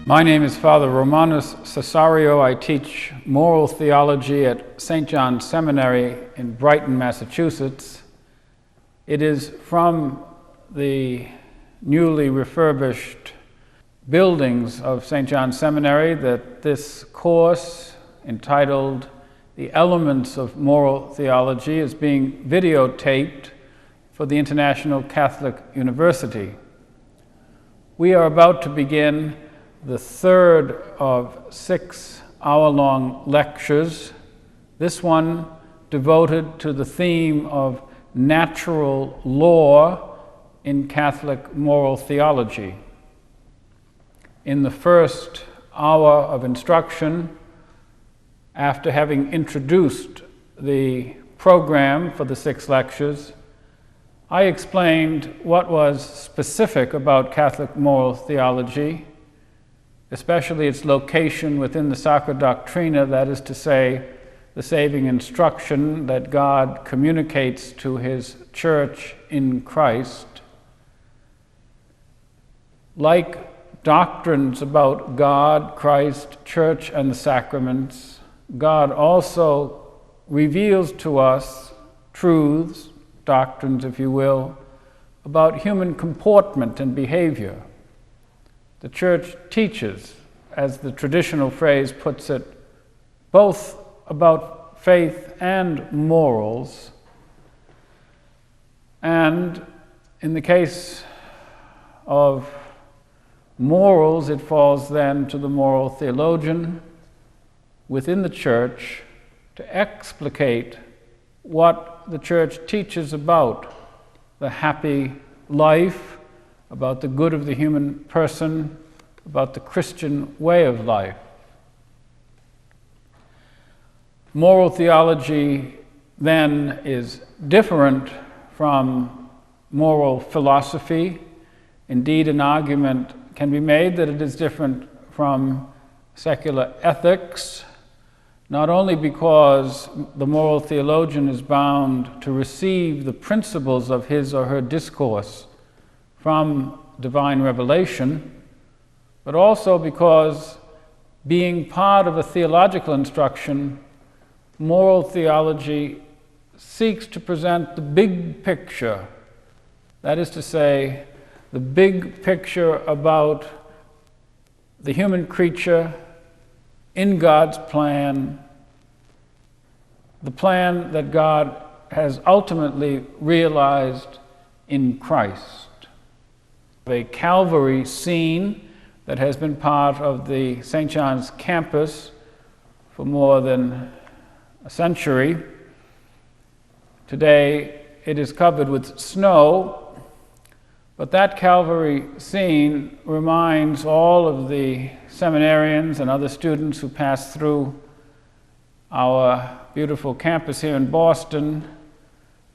My name is Father Romanus Cessario. I teach moral theology at St. John's Seminary in Brighton, Massachusetts. It is from the newly refurbished buildings of St. John's Seminary that this course, entitled The Elements of Moral Theology, is being videotaped for the International Catholic University. We are about to begin the third of 6 hour-long lectures, this one devoted to the theme of natural law in Catholic moral theology. In the first hour of instruction, after having introduced the program for the 6 lectures, I explained what was specific about Catholic moral theology, especially its location within the Sacra Doctrina, that is to say, the saving instruction that God communicates to His Church in Christ. Like doctrines about God, Christ, Church, and the sacraments, God also reveals to us truths, doctrines, if you will, about human comportment and behavior. The Church teaches, as the traditional phrase puts it, both about faith and morals. And in the case of morals, it falls then to the moral theologian within the Church to explicate what the Church teaches about the happy life, about the good of the human person, about the Christian way of life. Moral theology, then, is different from moral philosophy. Indeed, an argument can be made that it is different from secular ethics, not only because the moral theologian is bound to receive the principles of his or her discourse from divine revelation, but also because, being part of a theological instruction, moral theology seeks to present the big picture, that is to say, the big picture about the human creature in God's plan, the plan that God has ultimately realized in Christ. A Calvary scene that has been part of the St. John's campus for more than a century. Today it is covered with snow, but that Calvary scene reminds all of the seminarians and other students who pass through our beautiful campus here in Boston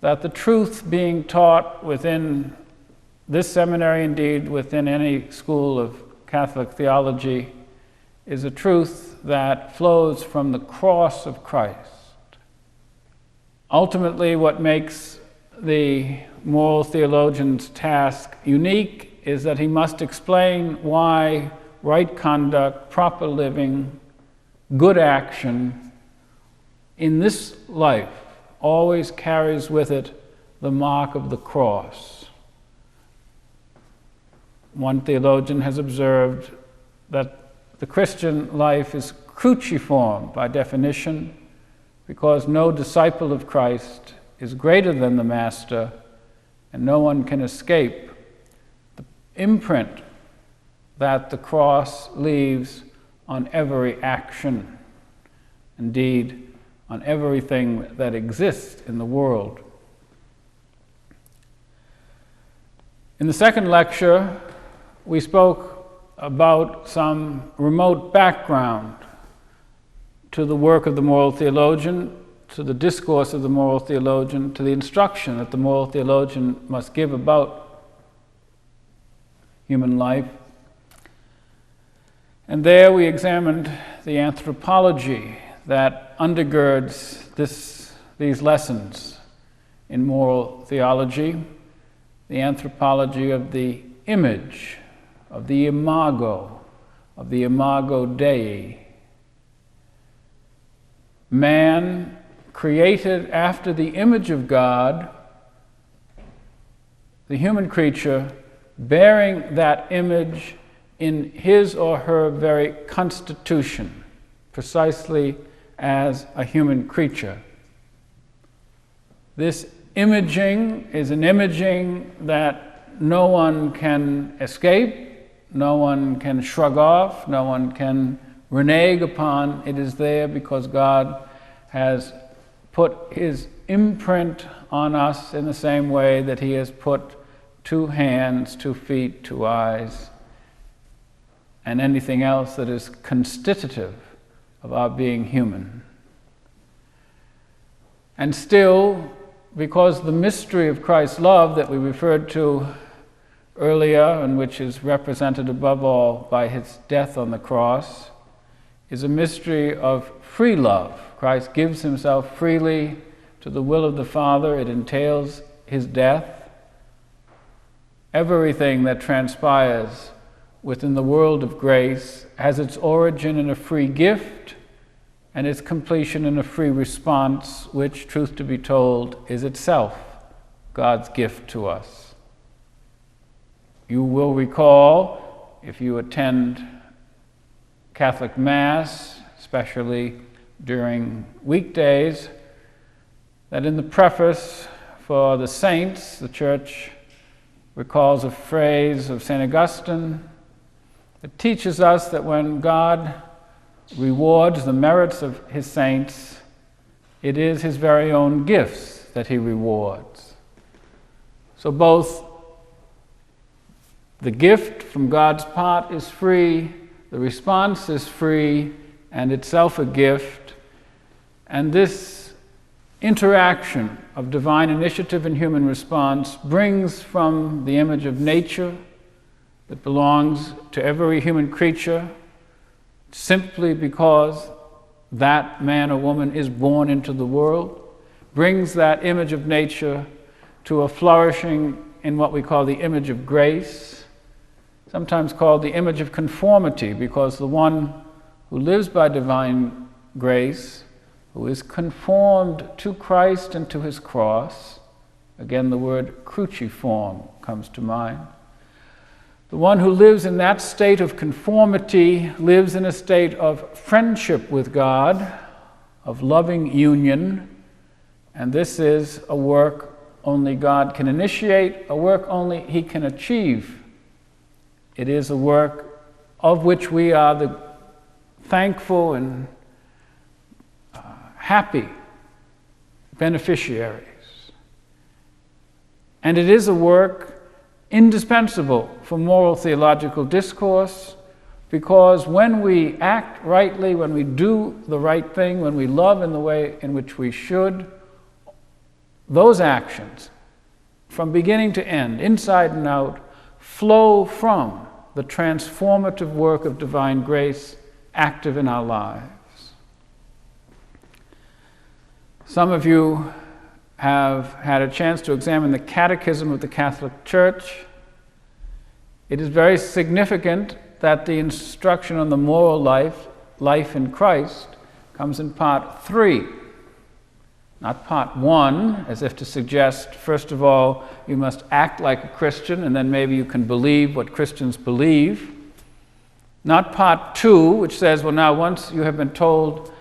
that the truth being taught within this seminary, indeed within any school of Catholic theology, is a truth that flows from the cross of Christ. Ultimately, what makes the moral theologian's task unique is that he must explain why right conduct, proper living, good action in this life always carries with it the mark of the cross. One theologian has observed that the Christian life is cruciform by definition, because no disciple of Christ is greater than the Master, and no one can escape the imprint that the cross leaves on every action, indeed, on everything that exists in the world. In the second lecture, we spoke about some remote background to the work of the moral theologian, to the discourse of the moral theologian, to the instruction that the moral theologian must give about human life. And there we examined the anthropology that undergirds these lessons in moral theology, the anthropology of the image, of the imago, of the Imago Dei. Man, created after the image of God, the human creature, bearing that image in his or her very constitution, precisely as a human creature. This imaging is an imaging that no one can escape, no one can shrug off, no one can renege upon. It is there because God has put his imprint on us in the same way that he has put 2 hands, 2 feet, 2 eyes, and anything else that is constitutive of our being human. And still, because the mystery of Christ's love that we referred to earlier, and which is represented above all by his death on the cross, is a mystery of free love. Christ gives himself freely to the will of the Father. It entails his death. Everything that transpires within the world of grace has its origin in a free gift and its completion in a free response, which, truth to be told, is itself God's gift to us. You will recall, if you attend Catholic Mass, especially during weekdays, that in the preface for the saints, the Church recalls a phrase of St. Augustine that teaches us that when God rewards the merits of his saints, it is his very own gifts that he rewards. So both the gift from God's part is free, the response is free, and itself a gift. And this interaction of divine initiative and human response brings from the image of nature that belongs to every human creature, simply because that man or woman is born into the world, brings that image of nature to a flourishing in what we call the image of grace, sometimes called the image of conformity, because the one who lives by divine grace, who is conformed to Christ and to his cross, again the word cruciform comes to mind. The one who lives in that state of conformity lives in a state of friendship with God, of loving union, and this is a work only God can initiate, a work only he can achieve. It is a work of which we are the thankful and happy beneficiaries. And it is a work indispensable for moral theological discourse, because when we act rightly, when we do the right thing, when we love in the way in which we should, those actions, from beginning to end, inside and out, flow from the transformative work of divine grace active in our lives. Some of you have had a chance to examine the Catechism of the Catholic Church. It is very significant that the instruction on the moral life in Christ, comes in part 3, not part 1, as if to suggest, first of all, you must act like a Christian, and then maybe you can believe what Christians believe. Not part 2, which says, well, now once you have been told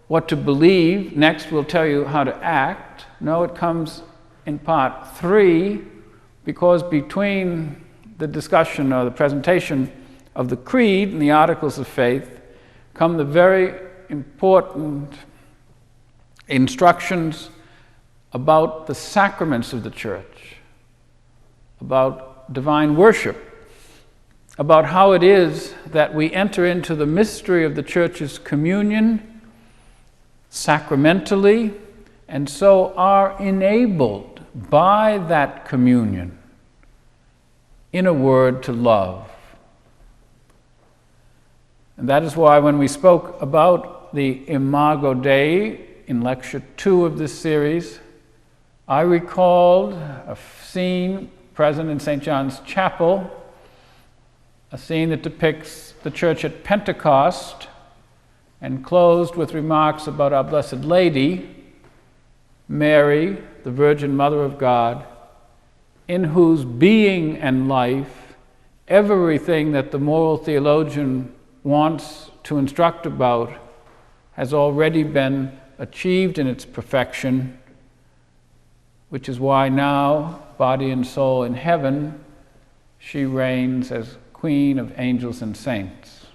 what to believe, next we'll tell you how to act. No, it comes in part 3, because between the discussion or the presentation of the Creed and the Articles of Faith come the very important instructions about the sacraments of the Church, about divine worship, about how it is that we enter into the mystery of the Church's communion sacramentally, and so are enabled by that communion, in a word, to love. And that is why when we spoke about the Imago Dei in Lecture 2 of this series, I recalled a scene present in St. John's Chapel a scene that depicts the church at Pentecost and closed with remarks about our Blessed Lady, Mary, the Virgin Mother of God, in whose being and life everything that the moral theologian wants to instruct about has already been achieved in its perfection, which is why now, body and soul in heaven, she reigns as Queen of angels and saints.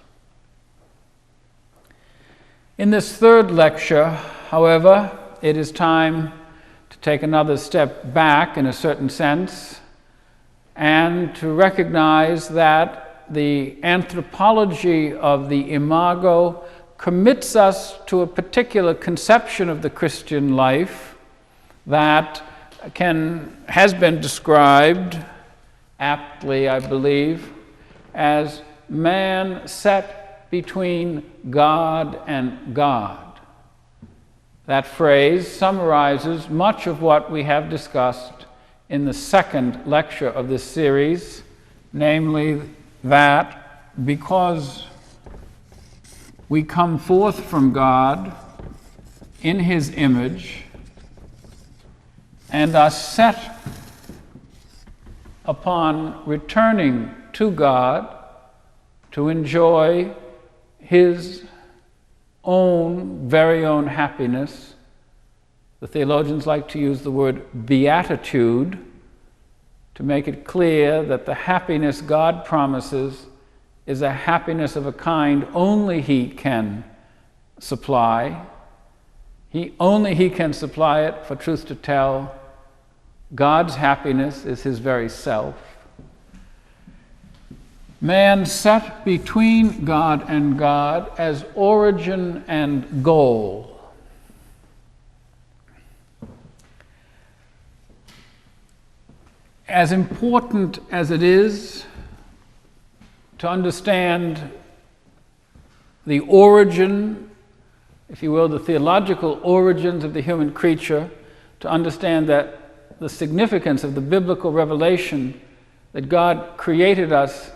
In this third lecture, however, it is time to take another step back in a certain sense and to recognize that the anthropology of the imago commits us to a particular conception of the Christian life that has been described aptly, I believe, as man set between God and God. That phrase summarizes much of what we have discussed in the second lecture of this series, namely that because we come forth from God in His image and are set upon returning to God to enjoy His very own happiness. The theologians like to use the word beatitude to make it clear that the happiness God promises is a happiness of a kind only He can supply. Only He can supply it, for truth to tell, God's happiness is His very self. Man set between God and God as origin and goal. As important as it is to understand the origin, if you will, the theological origins of the human creature, to understand that the significance of the biblical revelation that God created us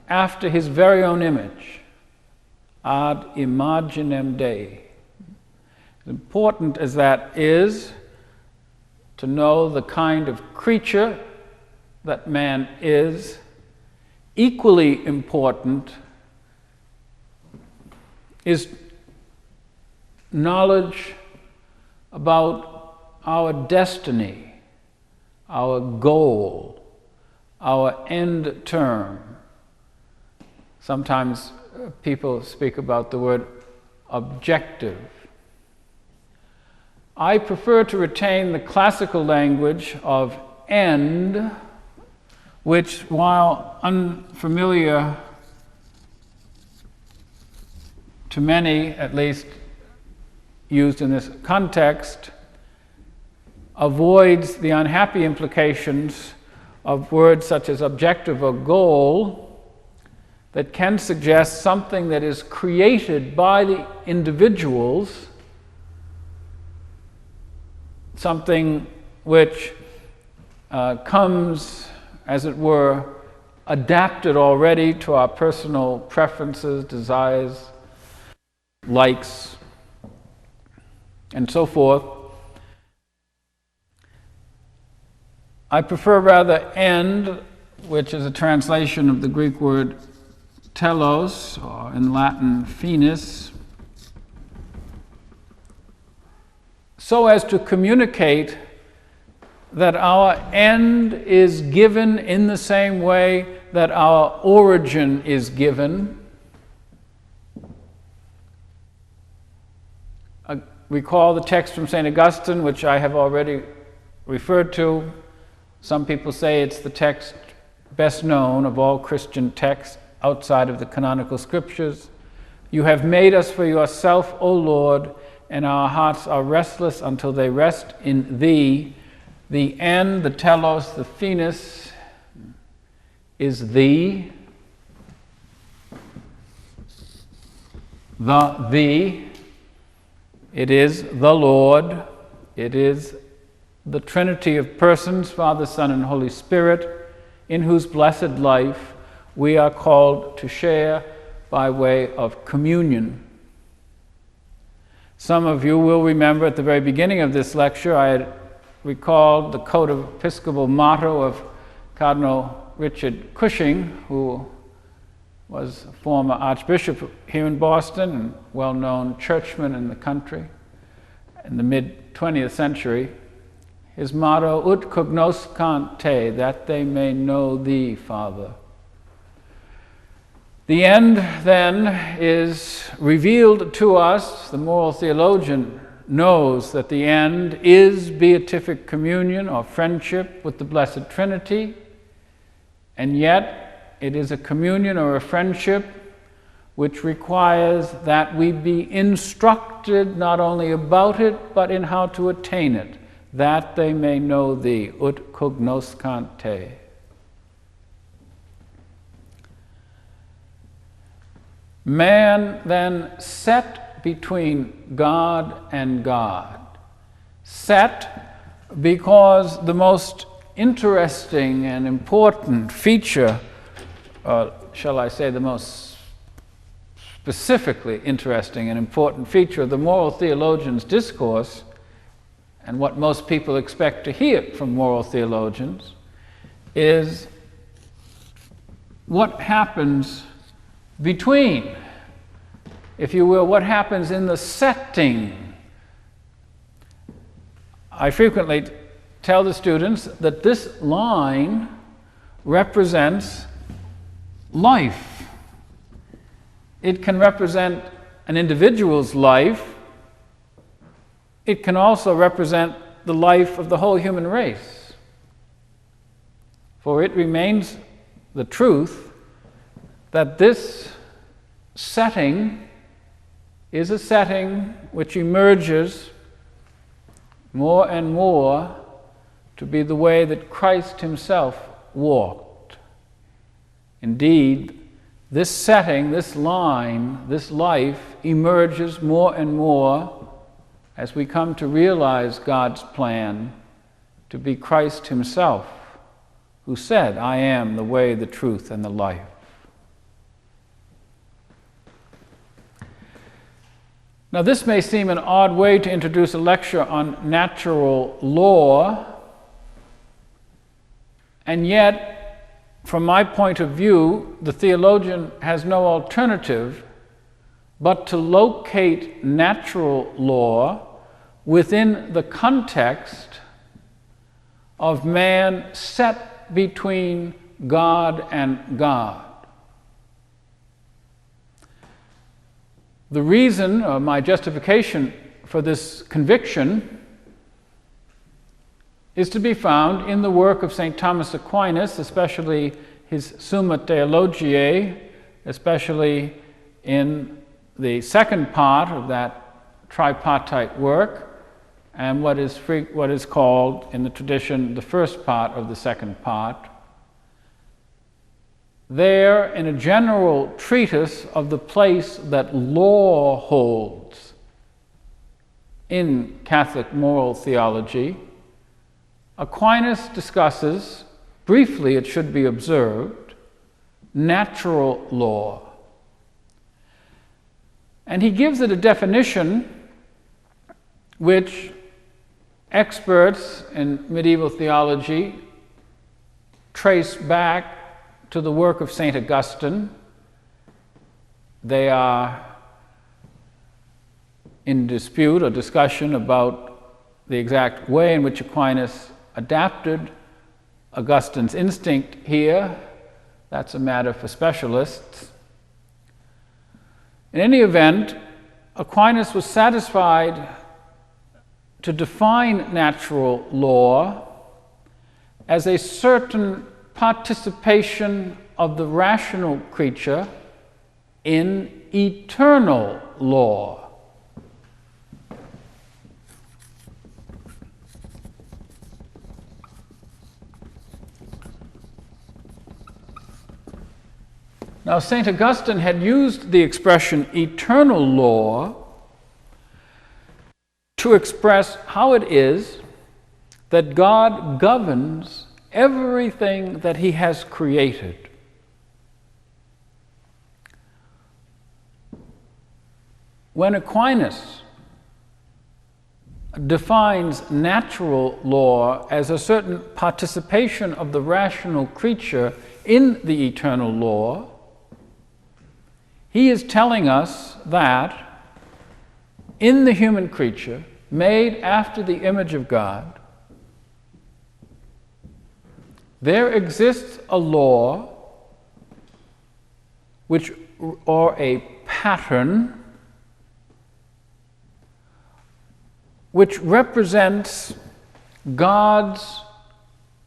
after His very own image, ad imaginem Dei. As important as that is, to know the kind of creature that man is, equally important is knowledge about our destiny, our goal, our end term. Sometimes people speak about the word objective. I prefer to retain the classical language of end, which, while unfamiliar to many, at least used in this context, avoids the unhappy implications of words such as objective or goal that can suggest something that is created by the individuals, something which comes, as it were, adapted already to our personal preferences, desires, likes, and so forth. I prefer rather end, which is a translation of the Greek word telos, or in Latin finis, so as to communicate that our end is given in the same way that our origin is given. Recall the text from St. Augustine, which I have already referred to. Some people say it's the text best known of all Christian texts outside of the canonical scriptures. You have made us for yourself, O Lord, and our hearts are restless until they rest in Thee. The end, the telos, the finis, is Thee. Thee. It is the Lord. It is the Trinity of persons, Father, Son, and Holy Spirit, in whose blessed life we are called to share by way of communion. Some of you will remember at the very beginning of this lecture, I had recalled the Code of Episcopal motto of Cardinal Richard Cushing, who was a former Archbishop here in Boston and well-known churchman in the country in the mid-20th century. His motto, ut cognoscant te, that they may know thee, Father. The end, then, is revealed to us. The moral theologian knows that the end is beatific communion or friendship with the Blessed Trinity, and yet it is a communion or a friendship which requires that we be instructed not only about it, but in how to attain it, that they may know thee, ut cognoscant te. Man then set between God and God. Set because the most interesting and important feature, shall I say the most specifically interesting and important feature of the moral theologian's discourse, and what most people expect to hear from moral theologians, is what happens between, if you will, what happens in the setting. I frequently tell the students that this line represents life. It can represent an individual's life. It can also represent the life of the whole human race. For it remains the truth that this setting is a setting which emerges more and more to be the way that Christ himself walked. Indeed, this setting, this line, this life emerges more and more as we come to realize God's plan to be Christ himself, who said, I am the way, the truth, and the life. Now, this may seem an odd way to introduce a lecture on natural law, and yet, from my point of view, the theologian has no alternative but to locate natural law within the context of man set between God and God. The reason, or my justification for this conviction, is to be found in the work of St. Thomas Aquinas, especially his Summa Theologiae, especially in the second part of that tripartite work, and what is called in the tradition the first part of the second part. There, in a general treatise of the place that law holds in Catholic moral theology, Aquinas discusses, briefly it should be observed, natural law. And he gives it a definition which experts in medieval theology trace back to the work of St. Augustine. They are in dispute or discussion about the exact way in which Aquinas adapted Augustine's instinct here. That's a matter for specialists. In any event, Aquinas was satisfied to define natural law as a certain participation of the rational creature in eternal law. Now, St. Augustine had used the expression eternal law to express how it is that God governs everything that he has created. when Aquinas defines natural law as a certain participation of the rational creature in the eternal law, he is telling us that in the human creature, made after the image of God, there exists a law or a pattern which represents God's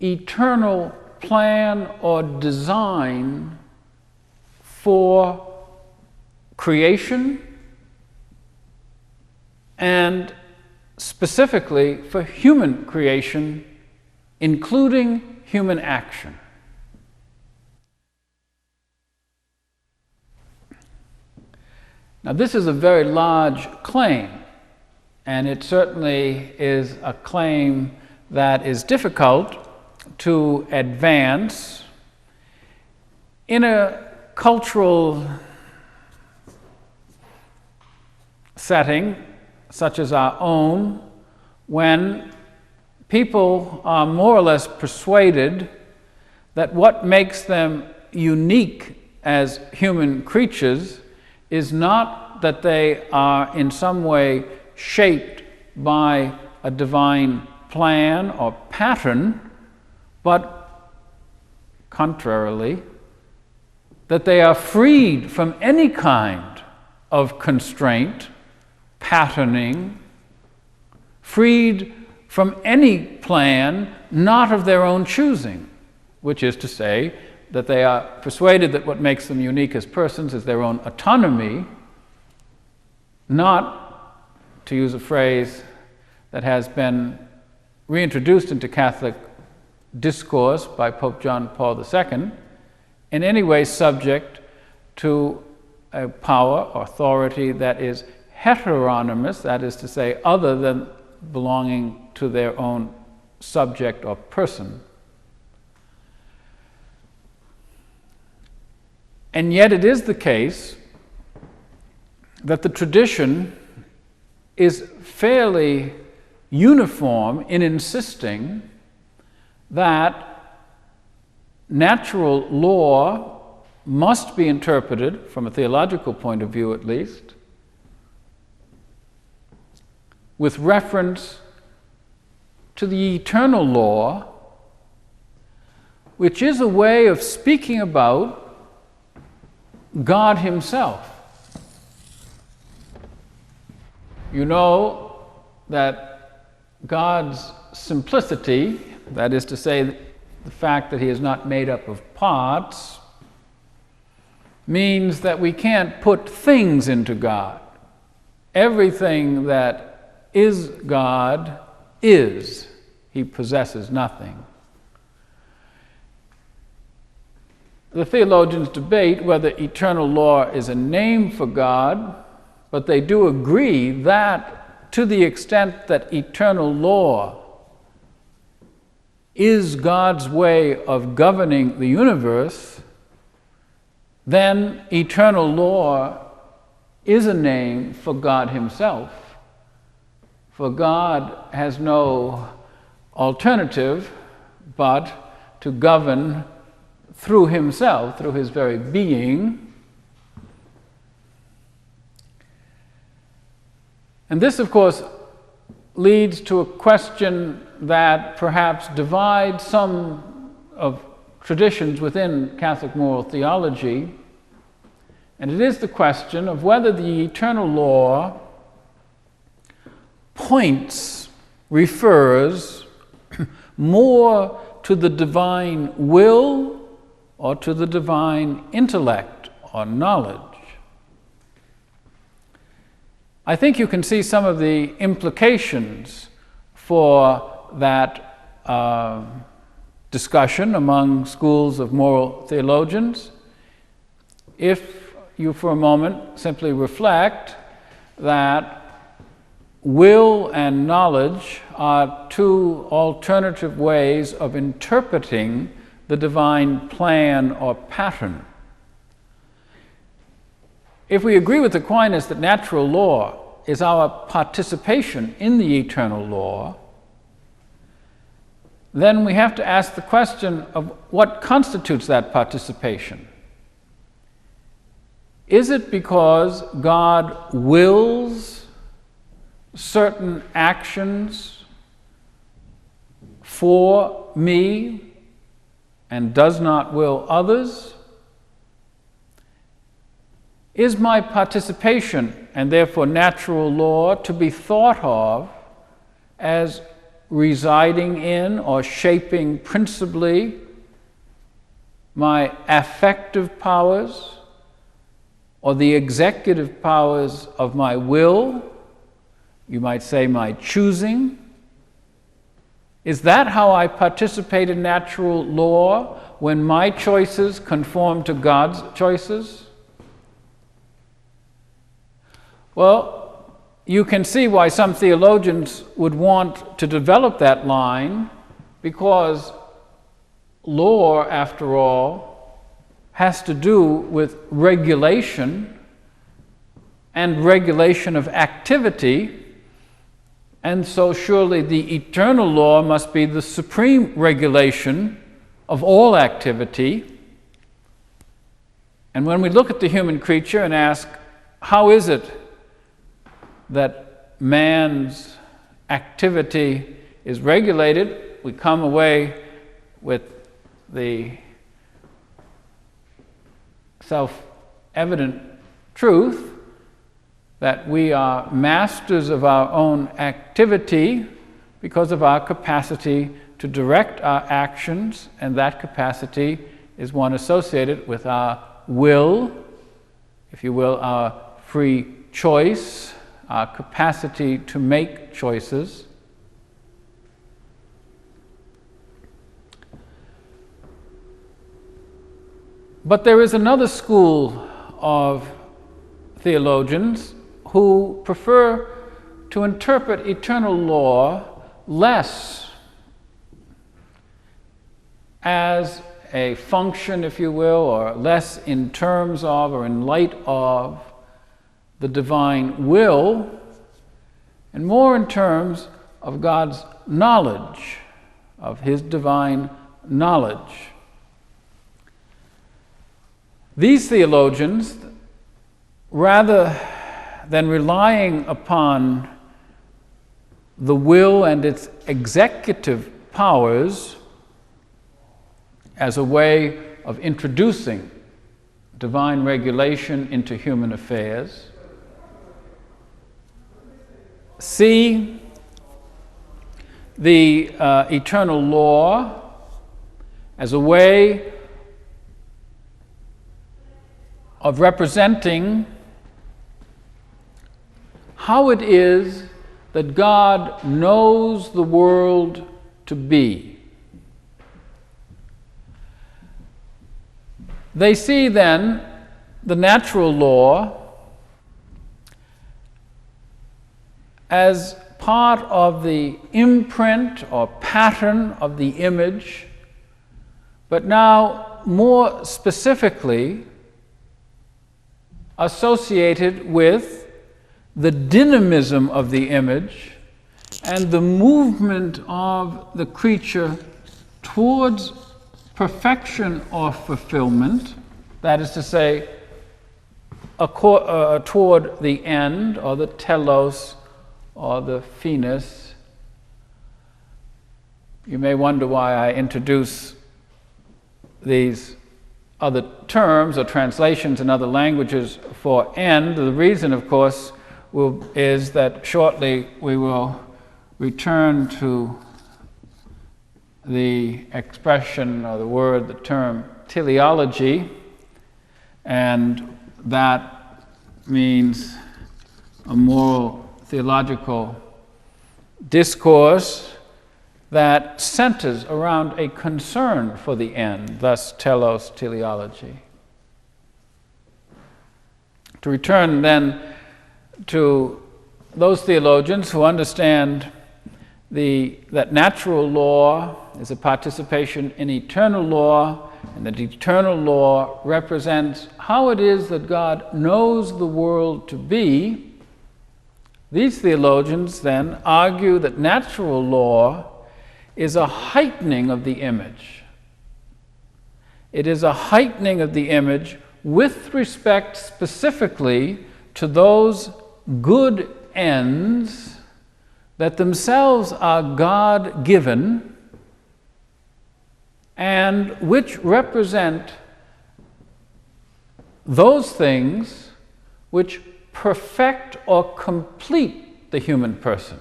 eternal plan or design for creation and specifically for human creation, including human action. Now, this is a very large claim, and it certainly is a claim that is difficult to advance in a cultural setting such as our own, when people are more or less persuaded that what makes them unique as human creatures is not that they are in some way shaped by a divine plan or pattern, but contrarily, that they are freed from any kind of constraint, patterning, freed from any plan not of their own choosing, which is to say that they are persuaded that what makes them unique as persons is their own autonomy, not, to use a phrase that has been reintroduced into Catholic discourse by Pope John Paul II, in any way subject to a power or authority that is heteronymous, that is to say, other than belonging to their own subject or person. And yet it is the case that the tradition is fairly uniform in insisting that natural law must be interpreted, from a theological point of view at least, with reference to the eternal law, which is a way of speaking about God Himself. You know that God's simplicity, that is to say, the fact that He is not made up of parts, means that we can't put things into God. Everything that is God is. He possesses nothing. The theologians debate whether eternal law is a name for God, but they do agree that to the extent that eternal law is God's way of governing the universe, then eternal law is a name for God Himself. For God has no alternative but to govern through Himself, through His very being. And this, of course, leads to a question that perhaps divides some of traditions within Catholic moral theology, and it is the question of whether the eternal law refers more to the divine will or to the divine intellect or knowledge. I think you can see some of the implications for that discussion among schools of moral theologians if you for a moment simply reflect that will and knowledge are two alternative ways of interpreting the divine plan or pattern. if we agree with Aquinas that natural law is our participation in the eternal law, then we have to ask the question of what constitutes that participation. Is it because God wills certain actions for me and does not will others? Is my participation, and therefore natural law, to be thought of as residing in or shaping principally my affective powers or the executive powers of my will, you might say my choosing? Is that how I participate in natural law, when my choices conform to God's choices? Well, you can see why some theologians would want to develop that line, because law, after all, has to do with regulation and regulation of activity, and so surely the eternal law must be the supreme regulation of all activity. And when we look at the human creature and ask, how is it that man's activity is regulated, we come away with the self-evident truth that we are masters of our own activity because of our capacity to direct our actions, and that capacity is one associated with our will, if you will, our free choice, our capacity to make choices. But there is another school of theologians who prefer to interpret eternal law less as a function, if you will, or less in terms of or in light of the divine will, and more in terms of God's knowledge, of His divine knowledge. These theologians, rather than relying upon the will and its executive powers as a way of introducing divine regulation into human affairs, see the eternal law as a way of representing how it is that God knows the world to be. They see then the natural law as part of the imprint or pattern of the image, but now more specifically associated with the dynamism of the image and the movement of the creature towards perfection or fulfillment, that is to say, toward the end, or the telos, or the finis. You may wonder why I introduce these other terms or translations in other languages for end. The reason, of course, is that shortly we will return to the expression or the word, the term teleology, and that means a moral theological discourse that centers around a concern for the end, thus telos, teleology. To return then to those theologians who understand that natural law is a participation in eternal law, and that eternal law represents how it is that God knows the world to be, these theologians then argue that natural law is a heightening of the image. It is a heightening of the image with respect specifically to those good ends that themselves are God-given and which represent those things which perfect or complete the human person,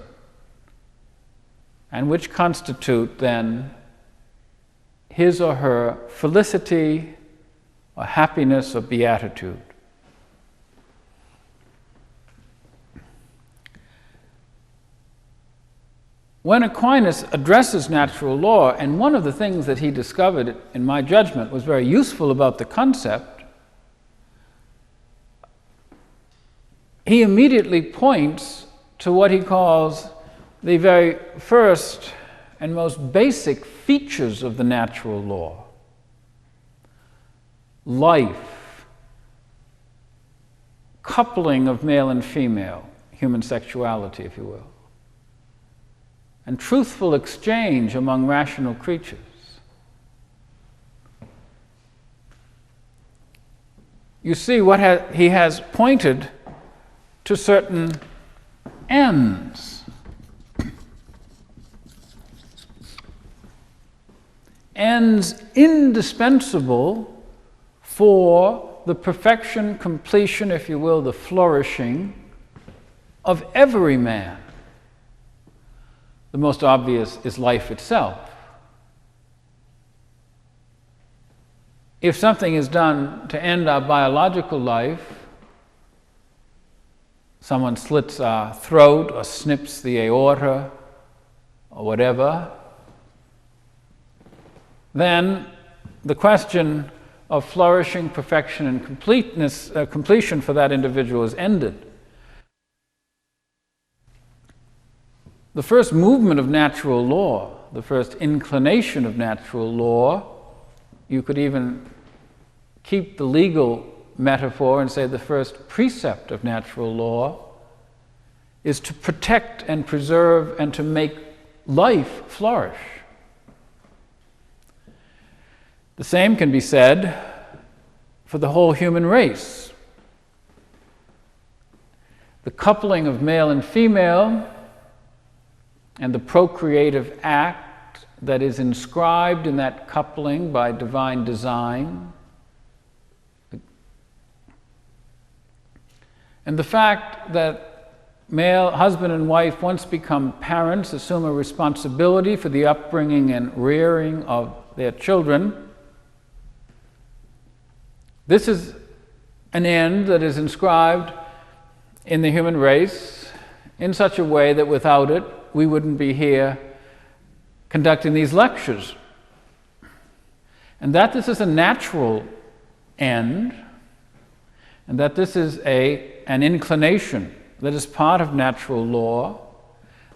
and which constitute then his or her felicity or happiness or beatitude. When Aquinas addresses natural law, and one of the things that he discovered, in my judgment, was very useful about the concept, he immediately points to what he calls the very first and most basic features of the natural law. Life, coupling of male and female, human sexuality, if you will, and truthful exchange among rational creatures. You see, he has pointed to certain ends. Ends indispensable for the perfection, completion, if you will, the flourishing of every man. The most obvious is life itself. If something is done to end our biological life, someone slits our throat or snips the aorta or whatever, then the question of flourishing, perfection, and completion for that individual is ended. The first movement of natural law, the first inclination of natural law, you could even keep the legal metaphor and say the first precept of natural law, is to protect and preserve and to make life flourish. The same can be said for the whole human race. The coupling of male and female and the procreative act that is inscribed in that coupling by divine design, and the fact that male husband and wife, once become parents, assume a responsibility for the upbringing and rearing of their children. This is an end that is inscribed in the human race in such a way that without it, we wouldn't be here conducting these lectures. And that this is a natural end, and that this is an inclination that is part of natural law,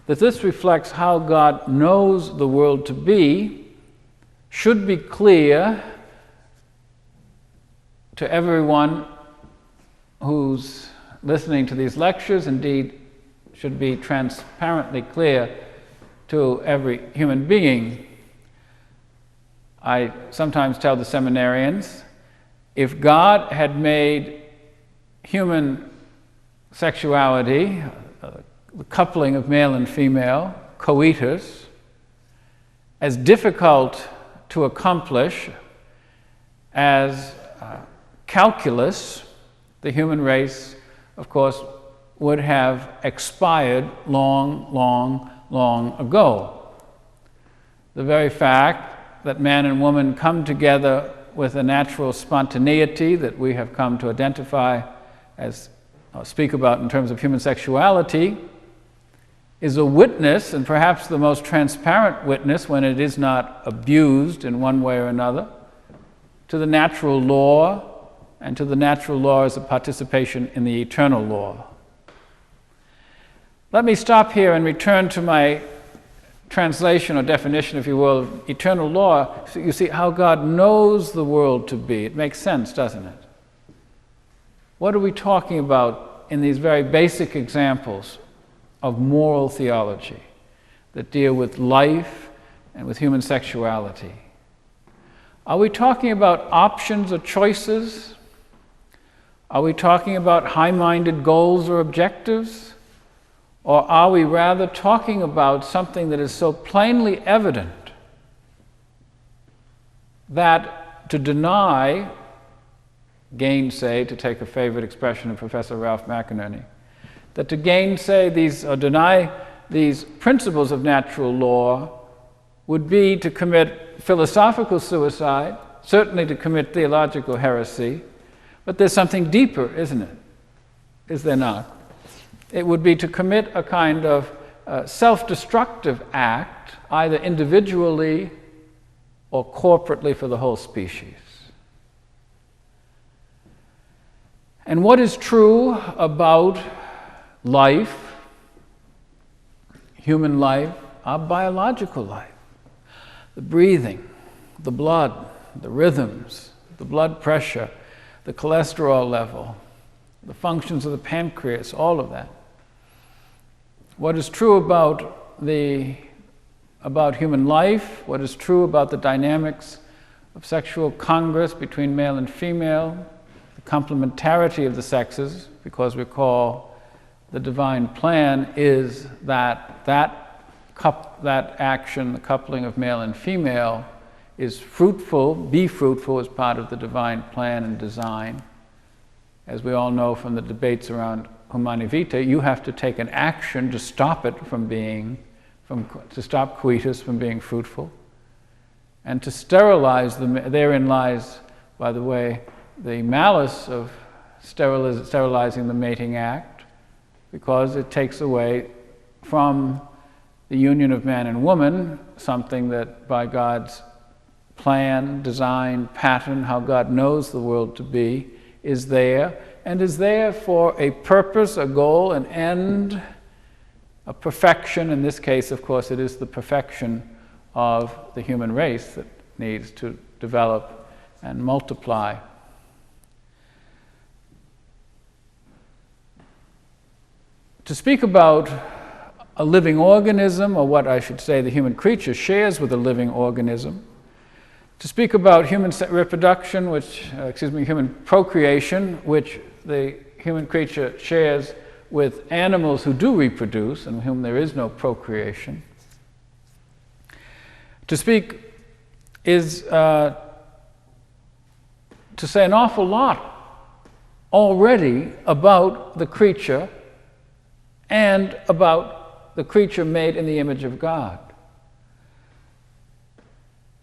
that this reflects how God knows the world to be, should be clear to everyone who's listening to these lectures, indeed should be transparently clear to every human being. I sometimes tell the seminarians, if God had made human sexuality, the coupling of male and female, coitus, as difficult to accomplish as calculus, the human race, of course, would have expired long ago. The very fact that man and woman come together with a natural spontaneity that we have come to identify as, speak about in terms of human sexuality, is a witness, and perhaps the most transparent witness when it is not abused in one way or another, to the natural law, and to the natural law as a participation in the eternal law. Let me stop here and return to my translation or definition, if you will, of eternal law, so you see how God knows the world to be. It makes sense, doesn't it? What are we talking about in these very basic examples of moral theology that deal with life and with human sexuality? Are we talking about options or choices? Are we talking about high-minded goals or objectives? Or are we rather talking about something that is so plainly evident that to deny, gainsay, to take a favorite expression of Professor Ralph McInerney, that to gainsay these or deny these principles of natural law would be to commit philosophical suicide, certainly to commit theological heresy, but there's something deeper, isn't it? Is there not? It would be to commit a kind of self-destructive act, either individually or corporately for the whole species. And what is true about life, human life, our biological life? The breathing, the blood, the rhythms, the blood pressure, the cholesterol level, the functions of the pancreas, all of that. What is true about human life, what is true about the dynamics of sexual congress between male and female, the complementarity of the sexes, because recall the divine plan is that action, the coupling of male and female, is fruitful, be fruitful as part of the divine plan and design. As we all know from the debates around Humanae Vitae, you have to take an action to stop it to stop coitus from being fruitful, and to sterilize them. Therein lies, by the way, the malice of sterilizing the mating act, because it takes away from the union of man and woman something that by God's plan, design, pattern, how God knows the world to be, is there, and is there for a purpose, a goal, an end, a perfection. In this case, of course, it is the perfection of the human race that needs to develop and multiply. To speak about a living organism, or what I should say the human creature shares with a living organism, to speak about human reproduction, human procreation, which the human creature shares with animals who do reproduce and whom there is no procreation. To speak is to say an awful lot already about the creature and about the creature made in the image of God.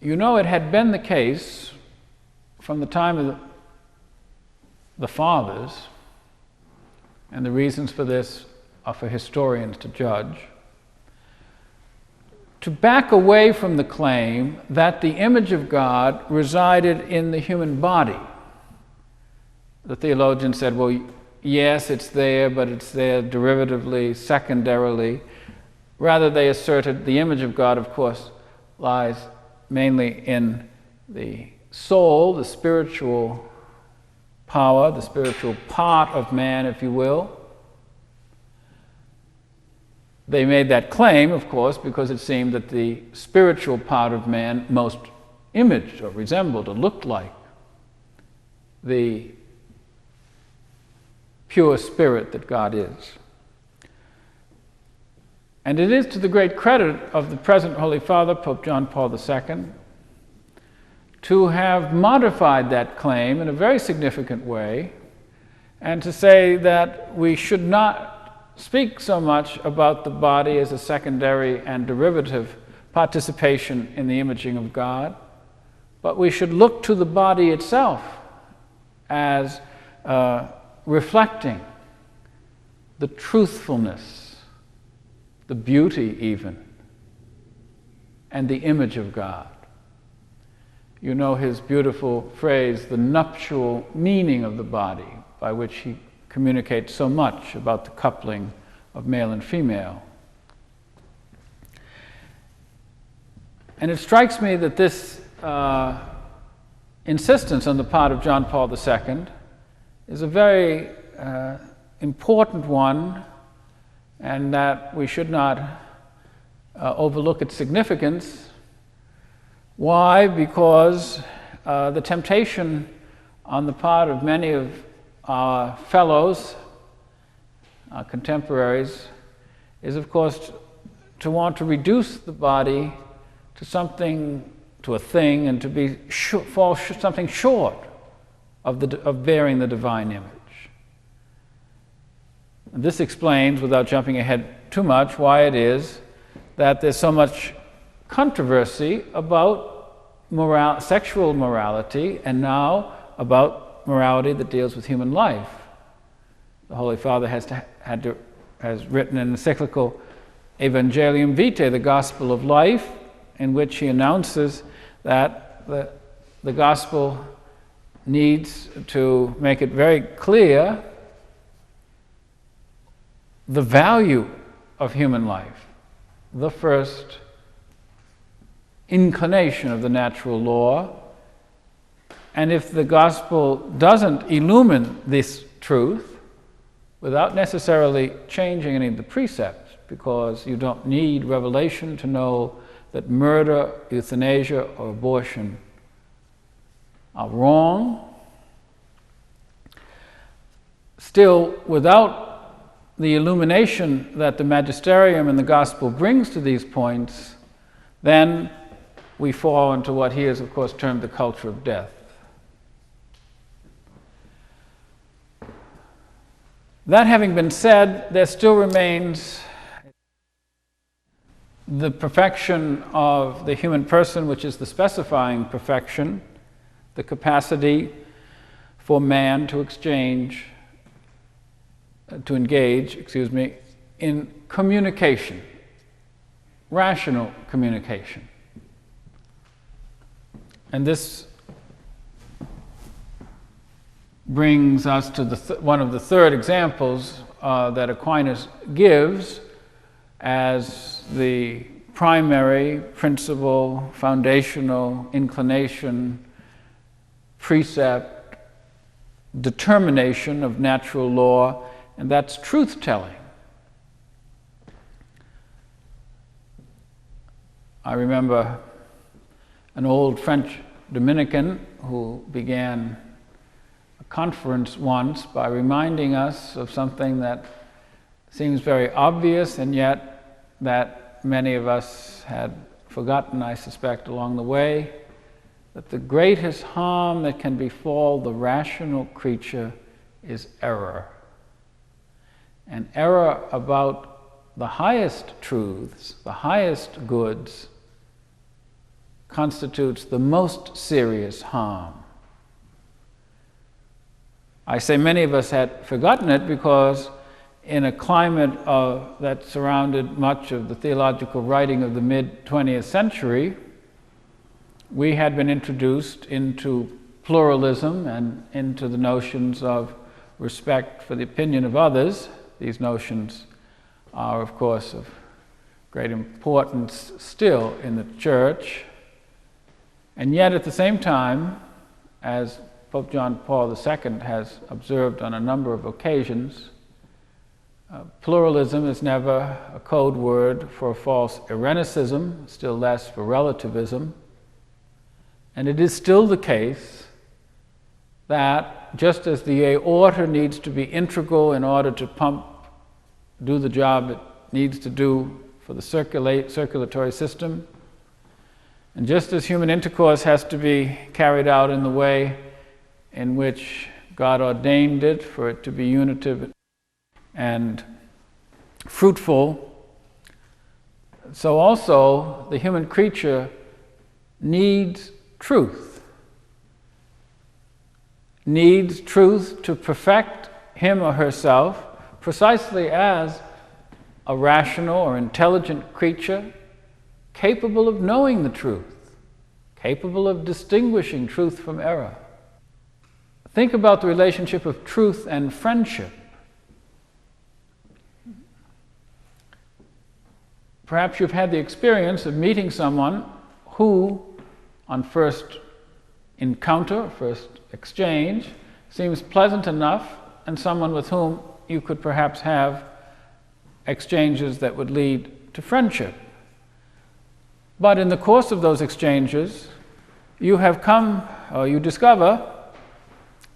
You know, it had been the case from the time of the fathers, and the reasons for this are for historians to judge, to back away from the claim that the image of God resided in the human body. The theologian said, well, yes, it's there, but it's there derivatively, secondarily. Rather, they asserted the image of God, of course, lies mainly in the soul, the spiritual power, the spiritual part of man, if you will. They made that claim, of course, because it seemed that the spiritual part of man most imaged or resembled or looked like the pure spirit that God is. And it is to the great credit of the present Holy Father, Pope John Paul II, to have modified that claim in a very significant way, and to say that we should not speak so much about the body as a secondary and derivative participation in the imaging of God, but we should look to the body itself as reflecting the truthfulness, the beauty even, and the image of God. You know his beautiful phrase, the nuptial meaning of the body, by which he communicates so much about the coupling of male and female. And it strikes me that this insistence on the part of John Paul II is a very important one, and that we should not overlook its significance. Why? Because the temptation on the part of many of our fellows, our contemporaries, is of course to want to reduce the body to something, to a thing, and to fall something short of bearing the divine image. And this explains, without jumping ahead too much, why it is that there's so much controversy about sexual morality, and now about morality that deals with human life. The Holy Father has written an encyclical Evangelium Vitae, the Gospel of Life, in which he announces that the Gospel needs to make it very clear the value of human life, the first inclination of the natural law. And if the Gospel doesn't illumine this truth, without necessarily changing any of the precepts, because you don't need revelation to know that murder, euthanasia, or abortion are wrong, still, without the illumination that the magisterium and the gospel brings to these points, then we fall into what he has, of course, termed the culture of death. That having been said, there still remains the perfection of the human person, which is the specifying perfection, the capacity for man to engage in communication, rational communication. And this brings us to one of the third examples that Aquinas gives as the primary, principal, foundational inclination, precept, determination of natural law, and that's truth-telling. I remember an old French Dominican who began a conference once by reminding us of something that seems very obvious, and yet that many of us had forgotten, I suspect, along the way, that the greatest harm that can befall the rational creature is error. And error about the highest truths, the highest goods, constitutes the most serious harm. I say many of us had forgotten it because in a climate that surrounded much of the theological writing of the mid-20th century, we had been introduced into pluralism and into the notions of respect for the opinion of others. These notions are, of course, of great importance still in the Church. And yet, at the same time, as Pope John Paul II has observed on a number of occasions, pluralism is never a code word for false Irenicism, still less for relativism. And it is still the case that just as the aorta needs to be integral in order to do the job it needs to do for the circulatory system, and just as human intercourse has to be carried out in the way in which God ordained it for it to be unitive and fruitful, so also the human creature needs truth. Needs truth to perfect him or herself, precisely as a rational or intelligent creature capable of knowing the truth, capable of distinguishing truth from error. Think about the relationship of truth and friendship. Perhaps you've had the experience of meeting someone who, on first encounter, first exchange, seems pleasant enough, and someone with whom you could perhaps have exchanges that would lead to friendship. But in the course of those exchanges, you discover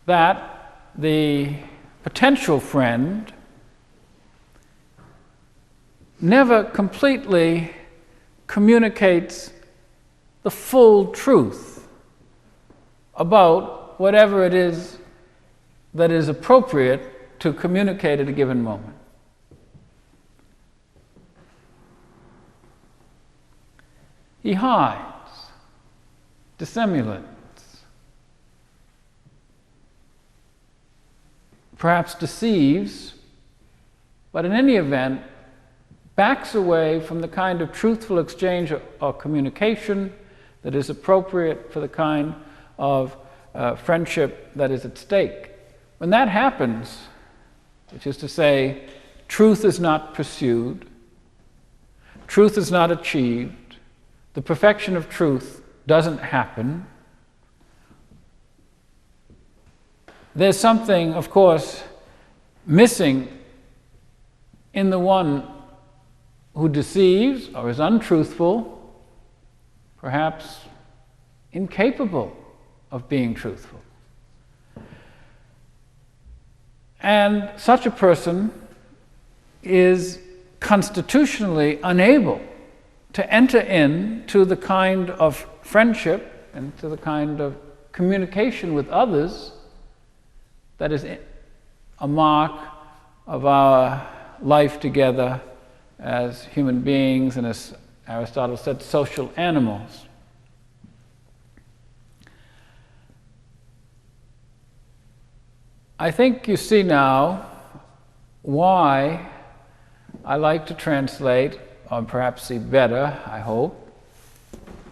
that the potential friend never completely communicates the full truth about whatever it is that is appropriate to communicate at a given moment. He hides, dissimulates, perhaps deceives, but in any event, backs away from the kind of truthful exchange or communication that is appropriate for the kind of friendship that is at stake. When that happens, which is to say, truth is not pursued, truth is not achieved, the perfection of truth doesn't happen, there's something, of course, missing in the one who deceives or is untruthful, perhaps incapable of being truthful. And such a person is constitutionally unable to enter into the kind of friendship and to the kind of communication with others that is a mark of our life together as human beings and, as Aristotle said, social animals. I think you see now why I like to translate, or perhaps see better, I hope,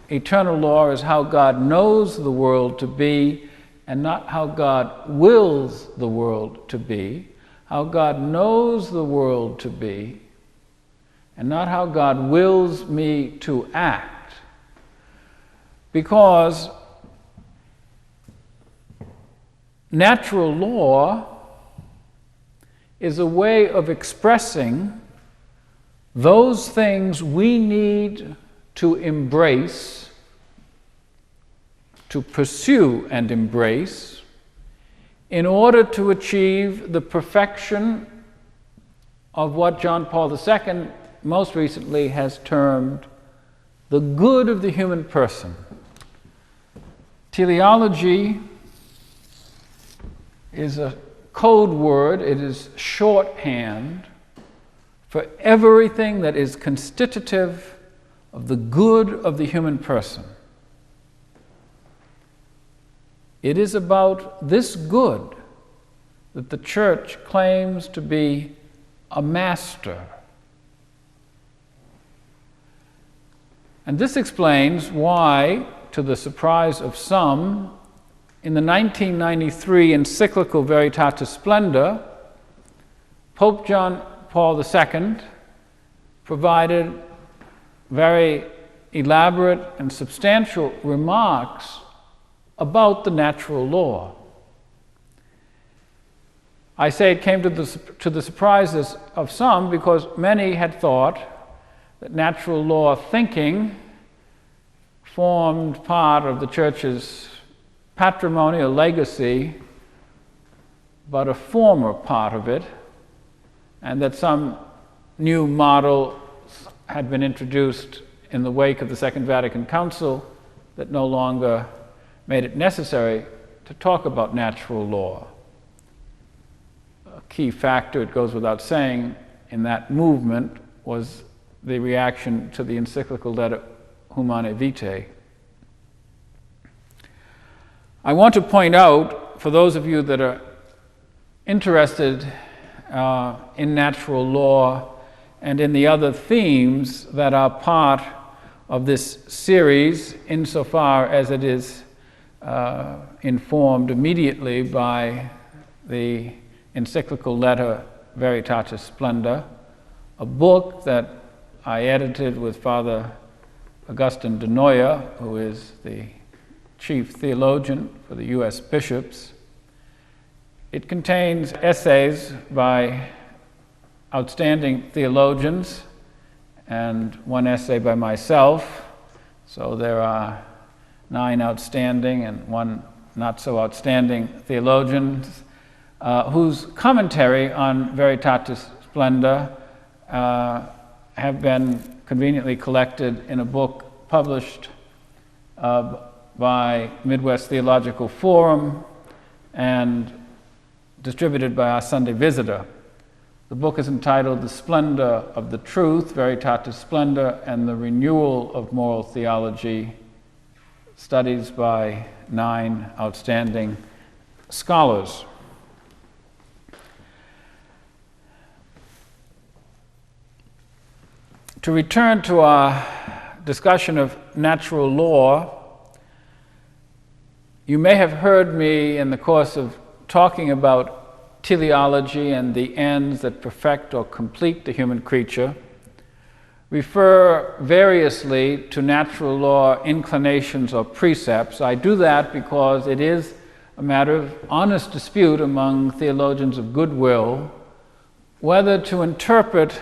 eternal law is how God knows the world to be and not how God wills the world to be, how God knows the world to be and not how God wills me to act. Because natural law is a way of expressing those things we need to embrace, to pursue and embrace, in order to achieve the perfection of what John Paul II most recently has termed the good of the human person. Teleology is a code word, it is shorthand for everything that is constitutive of the good of the human person. It is about this good that the Church claims to be a master. And this explains why, to the surprise of some, in the 1993 encyclical Veritatis Splendor, Pope John Paul II provided very elaborate and substantial remarks about the natural law. I say it came to the surprises of some because many had thought that natural law thinking formed part of the Church's patrimony or legacy, but a former part of it, and that some new model had been introduced in the wake of the Second Vatican Council that no longer made it necessary to talk about natural law. A key factor, it goes without saying, in that movement was the reaction to the encyclical letter Humanae Vitae. I want to point out, for those of you that are interested in natural law and in the other themes that are part of this series, insofar as it is informed immediately by the encyclical letter Veritatis Splendor, a book that I edited with Father Augustine de Noia, who is the chief theologian for the U.S. bishops. It contains essays by outstanding theologians and one essay by myself. So there are 9 outstanding and 1 not so outstanding theologians whose commentary on Veritatis Splendor have been conveniently collected in a book published by Midwest Theological Forum and distributed by our Sunday Visitor. The book is entitled The Splendor of the Truth, Veritatis Splendor, and the Renewal of Moral Theology, studies by 9 outstanding scholars. To return to our discussion of natural law, you may have heard me in the course of talking about teleology and the ends that perfect or complete the human creature, refer variously to natural law inclinations or precepts. I do that because it is a matter of honest dispute among theologians of goodwill whether to interpret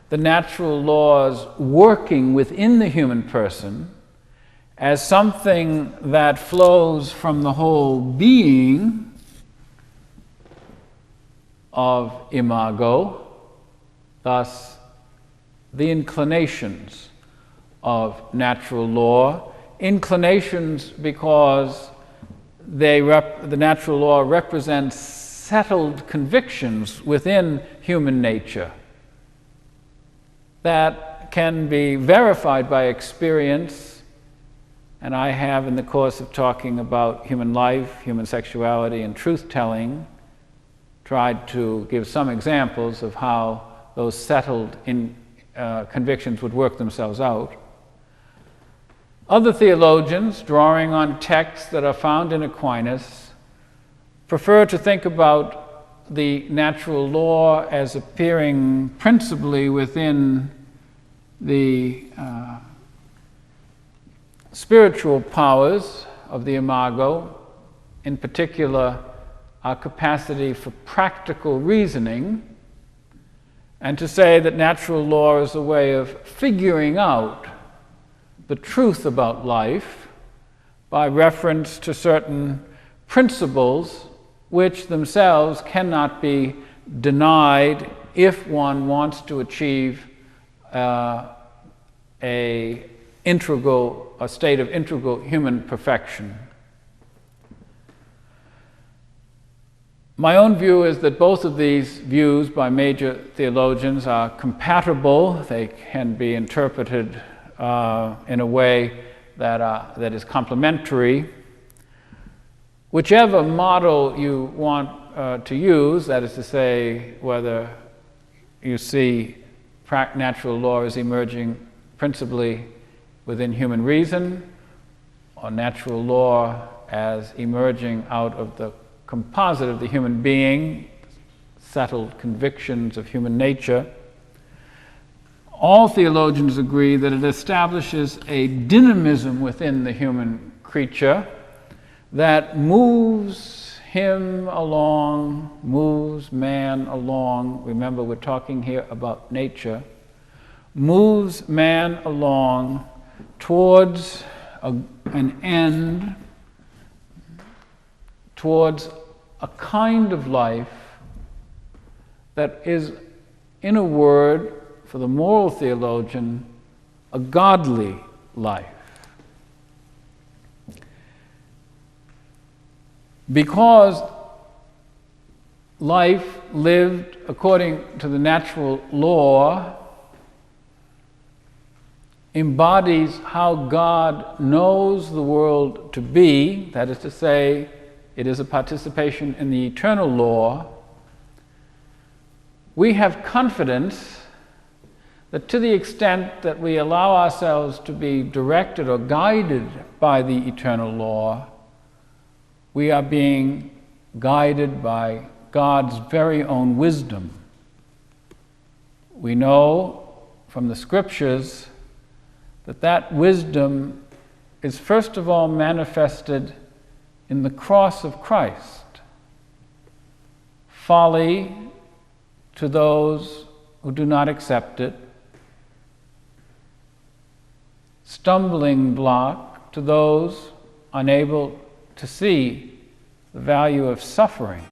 the natural laws working within the human person as something that flows from the whole being of imago, thus the inclinations of natural law. Inclinations because the natural law represents settled convictions within human nature that can be verified by experience. And I have, in the course of talking about human life, human sexuality, and truth-telling, tried to give some examples of how those settled convictions would work themselves out. Other theologians, drawing on texts that are found in Aquinas, prefer to think about the natural law as appearing principally within the spiritual powers of the imago, in particular our capacity for practical reasoning, and to say that natural law is a way of figuring out the truth about life by reference to certain principles which themselves cannot be denied if one wants to achieve a state of integral human perfection. My own view is that both of these views by major theologians are compatible. They can be interpreted in a way that is complementary. Whichever model you want to use, that is to say, whether you see natural law as emerging principally within human reason, or natural law as emerging out of the composite of the human being, settled convictions of human nature, all theologians agree that it establishes a dynamism within the human creature that moves him along, moves man along. Remember, we're talking here about nature. Moves man along towards an end, towards a kind of life that is, in a word, for the moral theologian, a godly life. Because life lived according to the natural law embodies how God knows the world to be, that is to say, it is a participation in the eternal law, we have confidence that to the extent that we allow ourselves to be directed or guided by the eternal law, we are being guided by God's very own wisdom. We know from the scriptures that wisdom is first of all manifested in the cross of Christ. Folly to those who do not accept it, stumbling block to those unable to see the value of suffering.